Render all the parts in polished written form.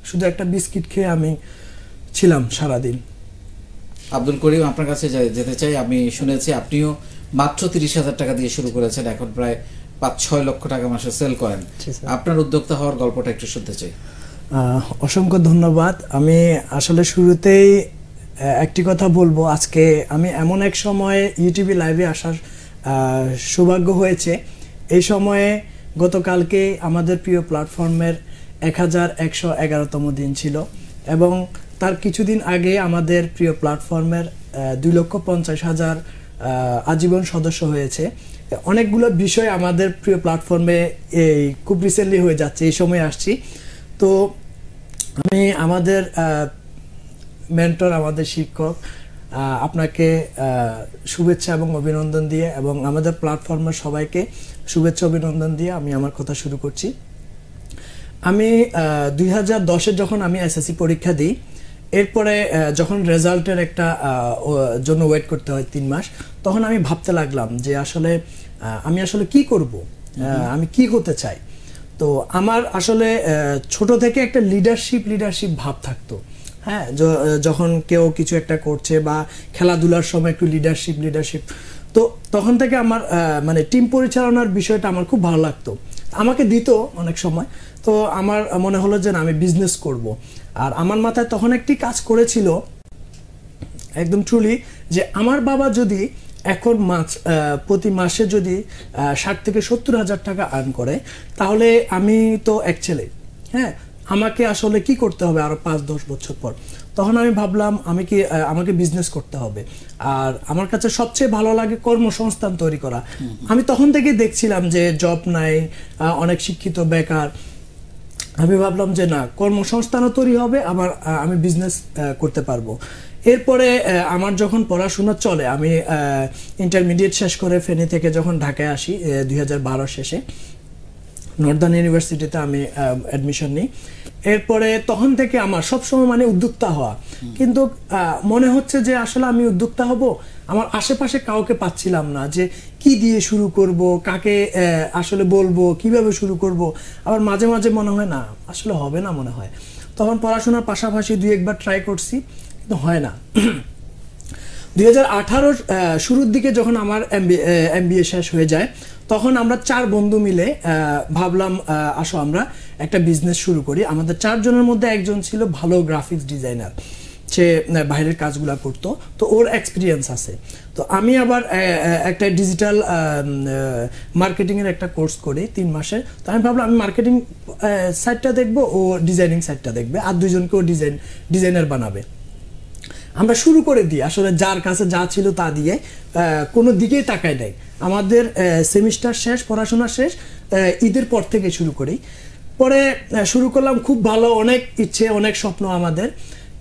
শুধু একটা বিস্কিট খেয়ে আমি ছিলাম সারাদিন। আব্দুল করিম, আপনার কাছে যেতে চাই। আমি শুনেছি আপনিও মাত্র 30,000 টাকা দিয়ে শুরু করেছেন, এখন প্রায় 5-6 লক্ষ টাকা মাসে সেল করেন। আপনার উদ্যোক্তা হওয়ার গল্পটা একটু শুনতে চাই। অসংখ্য ধন্যবাদ। আমি আসলে শুরুতেই একটি কথা বলবো, আজকে আমি এমন এক সময়ে ইউটিউবে লাইভে আসার সৌভাগ্য হয়েছে। এই সময়ে গতকালকে আমাদের প্রিয় প্ল্যাটফর্মের 1111তম দিন ছিল এবং তার কিছুদিন আগে আমাদের প্রিয় প্ল্যাটফর্মের 2,50,000 আজীবন সদস্য হয়েছে। অনেকগুলো বিষয় আমাদের প্রিয় প্ল্যাটফর্মে এই খুব রিসেন্টলি হয়ে যাচ্ছে, এই সময় আসছি। তো আমি আমাদের মেন্টর, আমাদের শিক্ষক, আপনাকে শুভেচ্ছা এবং অভিনন্দন দিয়ে এবং আমাদের প্ল্যাটফর্মের সবাইকে শুভেচ্ছা অভিনন্দন দিয়ে আমি আমার কথা শুরু করছি। আমি 2010-এ যখন আমি এসএসসি পরীক্ষা দিই, এরপরে যখন রেজাল্টের একটা জন্য ওয়েট করতে হয় 3 মাস, তখন আমি ভাবতে লাগলাম যে আসলে আমি আসলে কি করব, আমি কি হতে চাই। তো আমার আসলে ছোট থেকে একটা লিডারশিপ ভাব থাকতো। হ্যাঁ, যখন কেউ কিছু একটা করছে বা খেলাধুলার সময় একটু লিডারশিপ, তো তখন থেকে আমার মানে টিম পরিচালনার বিষয়টা আমার খুব ভালো লাগতো। আমাকে দিত অনেক সময়, তো আমার মনে হলো যে আমি বিজনেস করব। আর আমার মাথায় তখন একটি কাজ করেছিল একদম ট্রুলি, যে আমার বাবা যদি এখন প্রতি মাসে যদি 60 থেকে 70,000 টাকা আর্ন করে, তাহলে আমি তো এক ছেলে, হ্যাঁ, আমাকে আসলে কি করতে হবে আরো 5-10 বছর পর। তখন আমি ভাবলাম আমাকে বিজনেস করতে হবে। আর আমার কাছে সবচেয়ে ভালো লাগে কর্মসংস্থান তৈরি করা। আমি তখন থেকে দেখছিলাম যে জব নাই, অনেক শিক্ষিত বেকার। আমি ভাবলাম যে না, কর্মসংস্থানও তৈরি হবে, আমি বিজনেস করতে পারবো। এরপরে আমার যখন পড়াশোনা চলে, আমি ইন্টারমিডিয়েট শেষ করে ফেনী থেকে যখন ঢাকায় আসি 2012 শেষে, নর্দার্ন ইউনিভার্সিটিতে আমি অ্যাডমিশন নিই। এরপরে তখন থেকে আমার সবসময় মানে উদ্যোক্তা হওয়া, কিন্তু মনে হচ্ছে যে আসলে আমি উদ্যোক্তা হব, আমার আশেপাশে কাউকে পাচ্ছিলাম না, যে কি দিয়ে শুরু করব, কাকে আসলে বলবো, কিভাবে শুরু করব। আবার মাঝে মাঝে মনে হয় না, আসলে হবে না মনে হয়। তখন পড়াশোনার পাশাপাশি 2-1বার ট্রাই করছি, কিন্তু হয় না। 2018 শুরুর দিকে যখন আমার এমবিএ শেষ হয়ে যায়, তখন আমরা 4 বন্ধু মিলে ভাবলাম আসো আমরা একটা বিজনেস শুরু করি। আমাদের 4 জনের মধ্যে একজন ছিল ভালো গ্রাফিক্স ডিজাইনার, সে বাইরের কাজগুলো করতো, তো ওর এক্সপিরিয়েন্স আছে। তো আমি আবার একটা ডিজিটাল মার্কেটিংয়ের একটা কোর্স করি 3 মাসের। তো আমি ভাবলাম আমি মার্কেটিং সাইডটা দেখবো, ও ডিজাইনিং সাইডটা দেখবে, আর 2 জনকেও ডিজাইনার বানাবে। আমরা শুরু করে দিই, আসলে যার কাছে যা ছিল তা দিয়ে, কোনো দিকেই তাকাই নাই। আমাদের সেমিস্টার শেষ, পড়াশোনা শেষ, ঈদের পর থেকে শুরু করি। পরে শুরু করলাম, খুব ভালো, অনেক ইচ্ছে, অনেক স্বপ্ন আমাদের,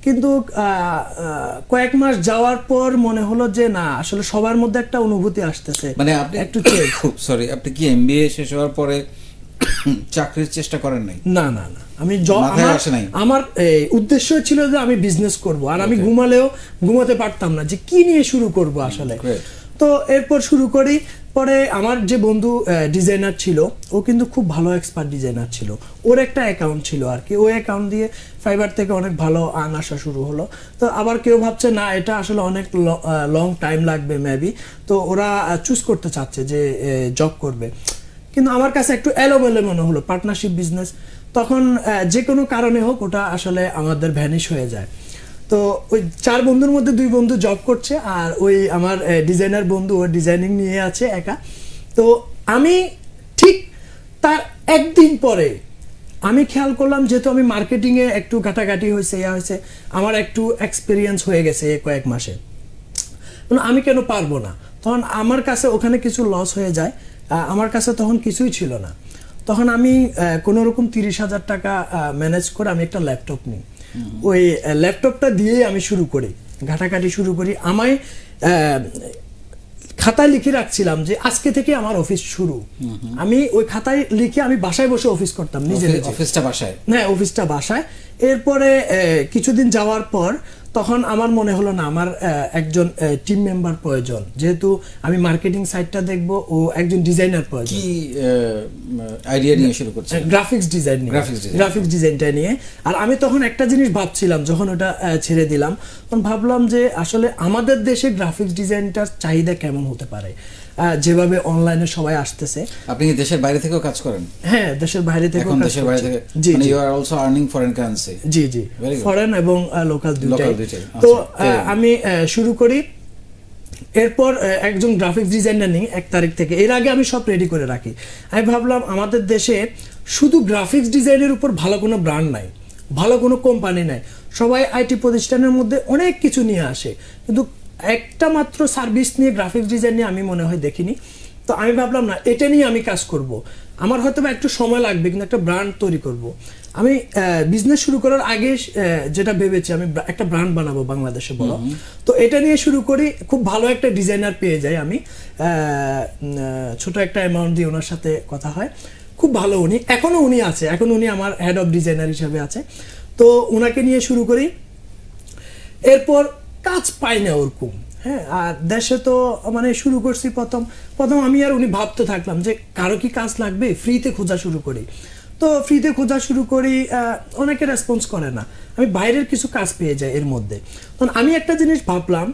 কিন্তু কয়েক মাস যাওয়ার পর মনে হলো যে না, আসলে সবার মধ্যে একটা অনুভূতি আসতেছে, মানে আপনি একটু খুব সরি, আপনি কি এমবিএ শেষ হওয়ার পরে চাকরির চেষ্টা করেন নাই? না, আমি আমার উদ্দেশ্য ছিল যে আমি বিজনেস করব, আর আমি ঘুমাতে পারতাম না যে কি নিয়ে শুরু করব আসলে। তো এরপর শুরু করি। পরে আমার যে বন্ধু ডিজাইনার ছিল, ও কিন্তু খুব ভালো এক্সপার্ট ডিজাইনার ছিল, ওর একটা অ্যাকাউন্ট ছিল আর কি, ওই অ্যাকাউন্ট দিয়ে ফাইবার থেকে অনেক ভালো আর্ন আসা শুরু হলো। তো আবার কেউ ভাবছে না, এটা আসলে অনেক লং টাইম লাগবে মেবি, তো ওরা চুজ করতে চাচ্ছে যে জব করবে। কিন্তু আমার কাছে একটু এলোমেলো মনে হলো পার্টনারশিপ বিজনেস। তখন যে কোনো কারণে হোক, ওটা আসলে আমাদের ভ্যানিশ হয়ে যায়। তো ওই 4 বন্ধুর মধ্যে 2 বন্ধু জব করছে, আর ওই আমার ডিজাইনার বন্ধু, ও ডিজাইনিং নিয়ে আছে একা। তো আমি ঠিক তার একদিন পরে আমি খেয়াল করলাম, যেহেতু আমি মার্কেটিংয়ে একটু ঘাটাঘাটি হয়েছে, আমার একটু এক্সপিরিয়েন্স হয়ে গেছে কয়েক মাসে, আমি কেন পারবো না। তখন আমার কাছে ওখানে কিছু লস হয়ে যায়, আমার কাছে তখন কিছুই ছিল না। তখন আমি কোনো রকম 30,000 টাকা ম্যানেজ করে আমি একটা ল্যাপটপ নিই। ওই ল্যাপটপটা দিয়েই আমি শুরু করি, ঘাটাঘাটি শুরু করি। আমায় খাতায় লিখে রাখছিলাম যে আজকে থেকে আমার অফিস শুরু। আমি ওই খাতায় লিখে আমি বাসায় বসে অফিস করতাম, নিজের অফিসটা বাসায়। হ্যাঁ, অফিসটা বাসায়। এরপরে কিছুদিন যাওয়ার পর তখন আমার মনে হলো না, আমার একজন টিম মেম্বার প্রয়োজন, যেহেতু আমি মার্কেটিং সাইডটা দেখবো ও একজন ডিজাইনার প্রয়োজন। কি আইডিয়া নিয়ে শুরু করছেন? গ্রাফিক্স ডিজাইন নিয়ে, গ্রাফিক্স ডিজাইনটা নিয়ে। আর আমি তখন একটা জিনিস ভাবছিলাম, যখন ওটা ছেড়ে দিলাম তখন ভাবলাম যে আসলে আমাদের দেশে গ্রাফিক্স ডিজাইনটার চাহিদা কেমন হতে পারে, যেভাবে অনলাইনে সবাই আসতেছে। আপনি দেশের বাইরে থেকেও কাজ করেন? হ্যাঁ, দেশের বাইরে থেকেও কাজ করছি। জি, মানে you are also earning foreign currency? জি জি, ফরেন এবং লোকাল দুইটাই। তো আমি শুরু করি, এরপর একজন গ্রাফিক্স ডিজাইনার নিই 1 তারিখ থেকে। এর আগে আমি সব রেডি করে রাখি। আমি ভাবলাম আমাদের দেশে শুধু গ্রাফিক্স ডিজাইনের উপর ভালো কোনো ব্র্যান্ড নাই, ভালো কোনো কোম্পানি নাই। সবাই আইটি প্রতিষ্ঠানের মধ্যে অনেক কিছু নিয়ে আসে, কিন্তু একটা মাত্র সার্ভিস নিয়ে, গ্রাফিক্স ডিজাইন নিয়ে আমি মনে হয় দেখিনি। তো আমি ভাবলাম না, এটা নিয়ে আমি কাজ করব। আমার হয়তো একটু সময় লাগবে, কিন্তু একটা ব্র্যান্ড তৈরি করব। আমি বিজনেস শুরু করার আগে যেটা ভেবেছি, আমি একটা ব্র্যান্ড বানাবো বাংলাদেশে বড়। তো এটা নিয়ে শুরু করি, খুব ভালো একটা ডিজাইনার পেয়ে যাই আমি। ছোট একটা অ্যামাউন্ট দিয়ে ওনার সাথে কথা হয়, খুব ভালো উনি, এখনো উনি আছে, এখন উনি আমার হেড অফ ডিজাইনার হিসাবে আছে। তো ওনাকে নিয়ে শুরু করি, এরপর কাজ পাই না ওরকম। হ্যাঁ, আর দেশে তো মানে শুরু করছি প্রথম আমি আর উনি ভাবতে থাকলাম যে কারো কি কাজ লাগবে, ফ্রিতে খোঁজা শুরু করি। তো ফ্রিতে খোঁজা শুরু করি, অনেকে রেসপন্স করে না, আমি বাইরের কিছু কাজ পেয়ে যাই এর মধ্যে। তখন আমি একটা জিনিস ভাবলাম,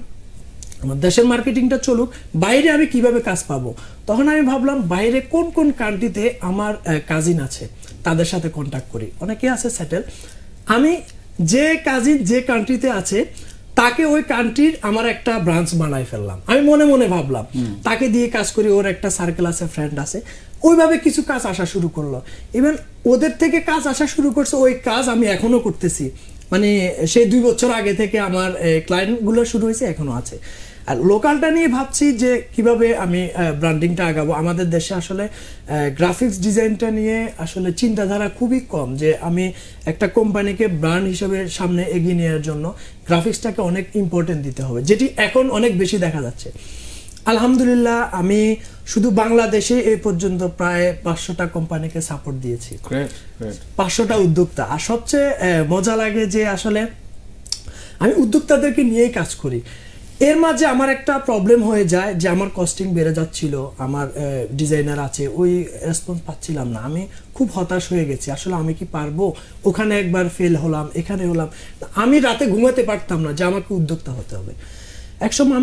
আমার দেশের মার্কেটিংটা চলুক, বাইরে আমি কিভাবে কাজ পাবো। তখন আমি ভাবলাম বাইরে কোন কোন কান্ট্রিতে আমার কাজিন আছে, তাদের সাথে কন্ট্যাক্ট করি। অনেকে আছে সেটেল, আমি যে কাজিন যে কান্ট্রিতে আছে তাকে ওই কান্ট্রির আমার একটা ব্রাঞ্চ বানাই ফেললাম। আমি মনে মনে ভাবলাম তাকে দিয়ে কাজ করি, ওর একটা সার্কেল আছে, ফ্রেন্ড আছে, ওইভাবে কিছু কাজ আসা শুরু করলো। ইভেন ওদের থেকে কাজ আসা শুরু করছে, ওই কাজ আমি এখনো করতেছি। মানে সেই 2 বছর আগে থেকে আমার ক্লায়েন্টগুলো শুরু হয়েছে, এখনো আছে। আর লোকালটা নিয়ে ভাবছি যে কিভাবে আমি ব্র্যান্ডিংটা আগাবো। আমাদের দেশে আসলে গ্রাফিক্স ডিজাইনটা নিয়ে আসলে চিন্তাধারা খুবই কম, যে আমি একটা কোম্পানিকে ব্র্যান্ড হিসেবে সামনে এগিয়ে নেওয়ার জন্য গ্রাফিক্সটাকে অনেক ইম্পর্টেন্ট দিতে হবে, যেটি এখন অনেক বেশি দেখা যাচ্ছে। আলহামদুলিল্লাহ, আমি শুধু বাংলাদেশে এই পর্যন্ত প্রায় 500টা কোম্পানিকে সাপোর্ট দিয়েছি, 500টা উদ্যোক্তা। আর সবচেয়ে মজা লাগে যে আসলে আমি উদ্যোক্তাদেরকে নিয়েই কাজ করি। এর মাঝে আমার একটা প্রবলেম হয়ে যায় যে আমার কস্টিং বেড়ে যাচ্ছিল, আমার ডিজাইনার আছে, ওই রেসপন্স পাচ্ছিলাম না। আমি খুব হতাশ হয়ে গেছি, আসলে আমি কি পারবো। ওখানে একবার ফেল হলাম, এখানে হলাম, আমি রাতে ঘুমাতে পারতাম না যে আমাকে উদ্যোক্তা হতে হবে। একসময়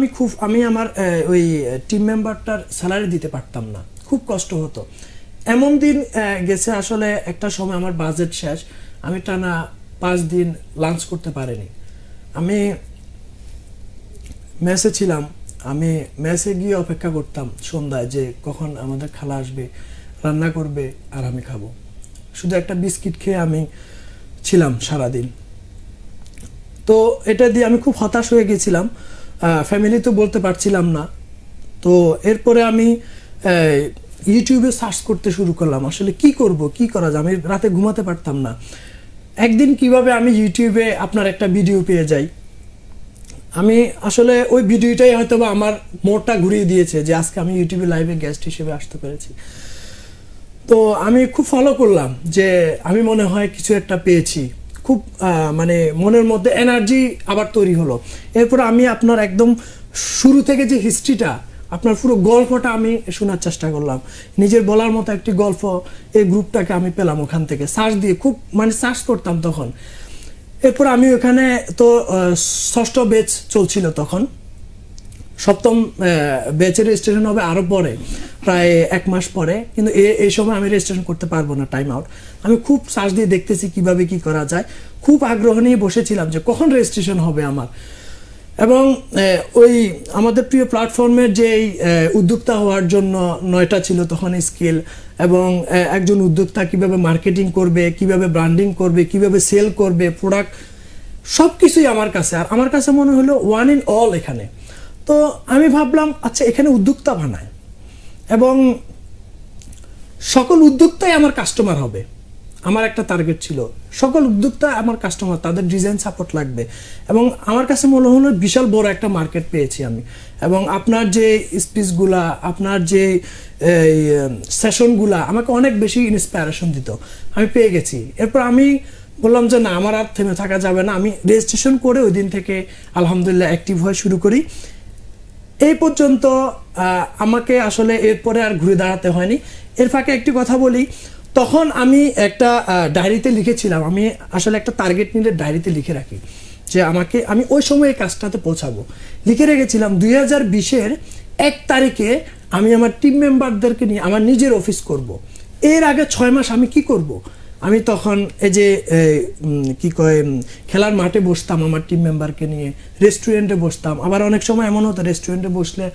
আমি আমার ওই টিম মেম্বারটার স্যালারি দিতে পারতাম না, খুব কষ্ট হতো। এমন দিন গেছে, আসলে একটা সময় আমার বাজেট শেষ, আমি টানা 5 দিন লাঞ্চ করতে পারিনি। আমি মেসে ছিলাম, আমি মেসে গিয়ে অপেক্ষা করতাম সন্ধ্যায় যে কখন আমাদের খালা আসবে, রান্না করবে আর আমি খাবো। শুধু একটা বিস্কিট খেয়ে আমি ছিলাম সারাদিন। তো এটা দিয়ে আমি খুব হতাশ হয়ে গেছিলাম, ফ্যামিলি তো বলতে পারছিলাম না। তো এরপরে আমি ইউটিউবে সার্চ করতে শুরু করলাম, আসলে কি করব, কি করা যায়। আমি রাতে ঘুমাতে পারতাম না। একদিন কিভাবে আমি ইউটিউবে আপনার একটা ভিডিও পেয়ে যাই। আমি আসলে ওই ভিডিওটাই হয়তো বা আমার মোড়টা ঘুরিয়ে দিয়েছে যে আজকে আমি ইউটিউবে লাইভে গেস্ট হিসেবে আসতে পেরেছি। তো আমি খুব ফলো করলাম যে আমি মনে হয় কিছু একটা পেয়েছি, খুব মানে মনের মধ্যে এনার্জি আবার তৈরি হলো। এরপর আমি আপনার একদম শুরু থেকে যে হিস্ট্রিটা, আপনার পুরো গল্পটা আমি শোনার চেষ্টা করলাম। নিজের বলার মতো একটি গল্প, এই গ্রুপটাকে আমি পেলাম ওখান থেকে সার্চ দিয়ে, খুব মানে সার্চ করতাম তখন। এরপর আমি ওখানে তো 6ষ্ঠ ব্যাচ চলছিল তখন, 7ম ব্যাচের রেজিস্ট্রেশন হবে আরও পরে, প্রায় 1 মাস পরে। কিন্তু এই সময় আমি রেজিস্ট্রেশন করতে পারবো না, টাইম আউট। আমি খুব সার্চ দিয়ে দেখতেছি কিভাবে কি করা যায়, খুব আগ্রহ নিয়ে বসেছিলাম যে কখন রেজিস্ট্রেশন হবে আমার। এবং ওই আমাদের প্রিয় প্ল্যাটফর্মের যে উদ্যোক্তা হওয়ার জন্য 9টা ছিল তখন স্কিল, এবং একজন উদ্যোক্তা কিভাবে মার্কেটিং করবে, কিভাবে ব্র্যান্ডিং করবে, কিভাবে সেল করবে প্রোডাক্ট, সব কিছুই আমার কাছে। আর আমার কাছে মনে হলো ওয়ান ইন অল এখানে। তো আমি ভাবলাম আচ্ছা এখানে উদ্যোক্তা বানায়, এবং সকল উদ্যোক্তাই আমার কাস্টমার হবে। আমার একটা টার্গেট ছিল, সকল উদ্যোক্তা আমার কাস্টমার, তাদের ডিজাইন সাপোর্ট লাগবে। এবং আমার কাছে মনে হলো বিশাল বড় একটা মার্কেট পেয়েছি আমি। এবং আপনার যে স্পিচগুলা, আপনার যে সেশনগুলা আমাকে অনেক বেশি ইন্সপিরেশন দিত, আমি পেয়ে গেছি। এরপর আমি বললাম যে না, আমার আর থেমে থাকা যাবে না। আমি রেজিস্ট্রেশন করে ওই দিন থেকে আলহামদুলিল্লাহ অ্যাক্টিভ হয়ে শুরু করি। এই পর্যন্ত আমাকে আসলে এরপরে আর ঘুরে দাঁড়াতে হয়নি। এর ফাঁকে একটি কথা বলি, তখন আমি একটা ডায়েরিতে লিখেছিলাম, আমি আসলে একটা টার্গেট নিলে ডায়েরিতে লিখে রাখি যে আমি ওই সময় এই কাজটাতে পৌঁছাবো। লিখে রেখেছিলাম 2020-এর 1 তারিখে আমি আমার টিম মেম্বারদেরকে নিয়ে আমার নিজের অফিস করব। এর আগে 6 মাস আমি কি করব? আমি তখন এই যে কি কয় খেলার মাঠে বসতাম আমার টিম মেম্বারকে নিয়ে, রেস্টুরেন্টে বসতাম। আবার অনেক সময় এমন হতো রেস্টুরেন্টে বসলে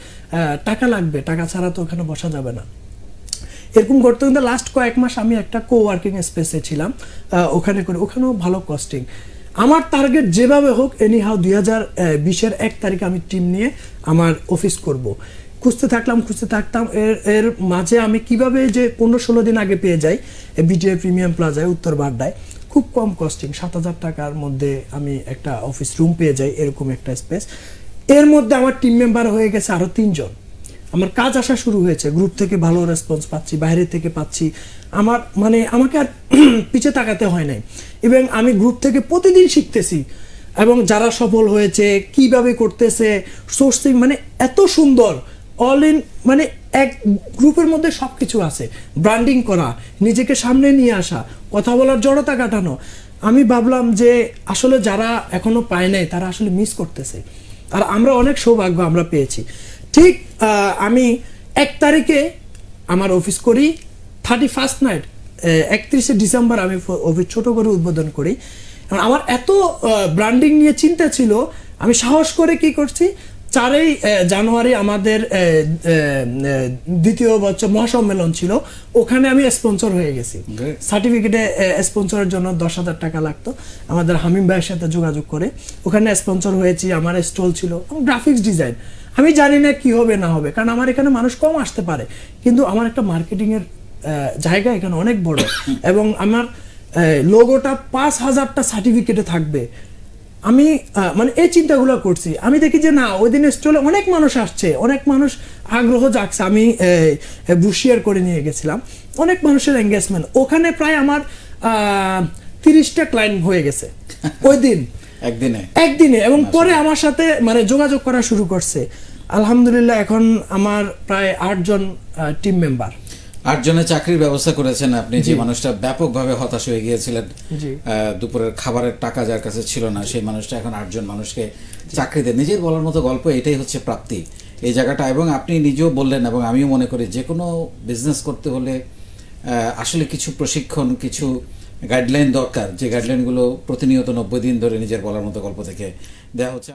টাকা লাগবে, টাকা ছাড়া তো ওখানে বসা যাবে না। এরকম করতে কিন্তু লাস্ট কয়েক মাস আমি একটা কোওয়ার্কিং স্পেসে ছিলাম, ওখানেও ভালো কস্টিং। আমার টার্গেট যেভাবে হোক এনিহাউ 2020-এর 1 তারিখে আমি টিম নিয়ে আমার অফিস করব। খুঁজতে থাকতাম। এর মাঝে আমি কিভাবে যে 15-16 দিন আগে পেয়ে যাই বিটিআই প্রিমিয়াম প্লাজায় উত্তর বাড্ডায়, খুব কম কস্টিং 7,000 টাকার মধ্যে আমি একটা অফিস রুম পেয়ে যাই, এরকম একটা স্পেস। এর মধ্যে আমার টিম মেম্বার হয়ে গেছে আরো 3 জন। আমার কাজ আসা শুরু হয়েছে, গ্রুপ থেকে ভালো রেসপন্স পাচ্ছি, বাইরে থেকে পাচ্ছি। আমাকে আর পিছে তাকাতে হয় নাই। এবং আমি গ্রুপ থেকে প্রতিদিন শিখতেছি, এবং যারা সফল হয়েছে কিভাবে করতেছে সোর্সিং, এত সুন্দর অল ইন, এক গ্রুপের মধ্যে সবকিছু আছে। ব্র্যান্ডিং করা, নিজেকে সামনে নিয়ে আসা, কথা বলার জড়তা কাটানো। আমি ভাবলাম যে আসলে যারা এখনো পায় নাই তারা আসলে মিস করতেছে, আর আমরা অনেক সৌভাগ্য আমরা পেয়েছি। ঠিক আমি 1 তারিখে আমার অফিস করি, 31st নাইট 31শে ডিসেম্বর আমি অফিস ছোট করে উদ্বোধন করি। আমার এত ব্র্যান্ডিং নিয়ে চিন্তা ছিল, আমি সাহস করে কি করছি, 4ই জানুয়ারি আমাদের 2য় বছর মহাসম্মেলন ছিল, ওখানে আমি স্পন্সর হয়ে গেছি। সার্টিফিকেটে স্পন্সরের জন্য 10,000 টাকা লাগতো, আমাদের হামিম ভাইয়ের সাথে যোগাযোগ করে ওখানে স্পন্সর হয়েছি। আমার স্টল ছিল, গ্রাফিক্স ডিজাইন। আমি জানি না কি হবে না হবে, কারণ আমার এখানে মানুষ কম আসতে পারে, কিন্তু আমার একটা মার্কেটিং এর জায়গা এখানে অনেক বড়, এবং আমার লোগোটা 5,000টা সার্টিফিকেটে থাকবে। আমি এই চিন্তাগুলো করছি। আমি দেখি যে না, ওই দিন স্টলে অনেক মানুষ আসছে, অনেক মানুষ আগ্রহ জাগছে। আমি বুশিয়ার করে নিয়ে গেছিলাম, অনেক মানুষের এঙ্গেজমেন্ট। ওখানে প্রায় আমার 30টা ক্লায়েন্ট হয়ে গেছে ওই দিন একদিনে, এবং পরে আমার সাথে যোগাযোগ করা শুরু করছে। আলহামদুলিল্লাহ এখন আমার প্রায় 8 জন টিম মেম্বার। 8 জনের চাকরির ব্যবস্থা করেছেন আপনি। যে মানুষটা ব্যাপকভাবে হতাশ হয়ে গিয়েছিলেন, দুপুরের খাবারের টাকা যার কাছে ছিল না, সেই মানুষটা এখন 8 জন মানুষকে চাকরি দেয়। নিজের বলার মতো গল্প, এটাই হচ্ছে প্রাপ্তি এই জায়গাটা। এবং আপনি নিজেও বললেন, এবং আমিও মনে করি যে কোনো বিজনেস করতে হলে আসলে কিছু প্রশিক্ষণ, কিছু গাইডলাইন দরকার, যে গাইডলাইনগুলো প্রতিনিয়ত 90 দিন ধরে নিজের বলার মতো গল্প থেকে দেওয়া হচ্ছে।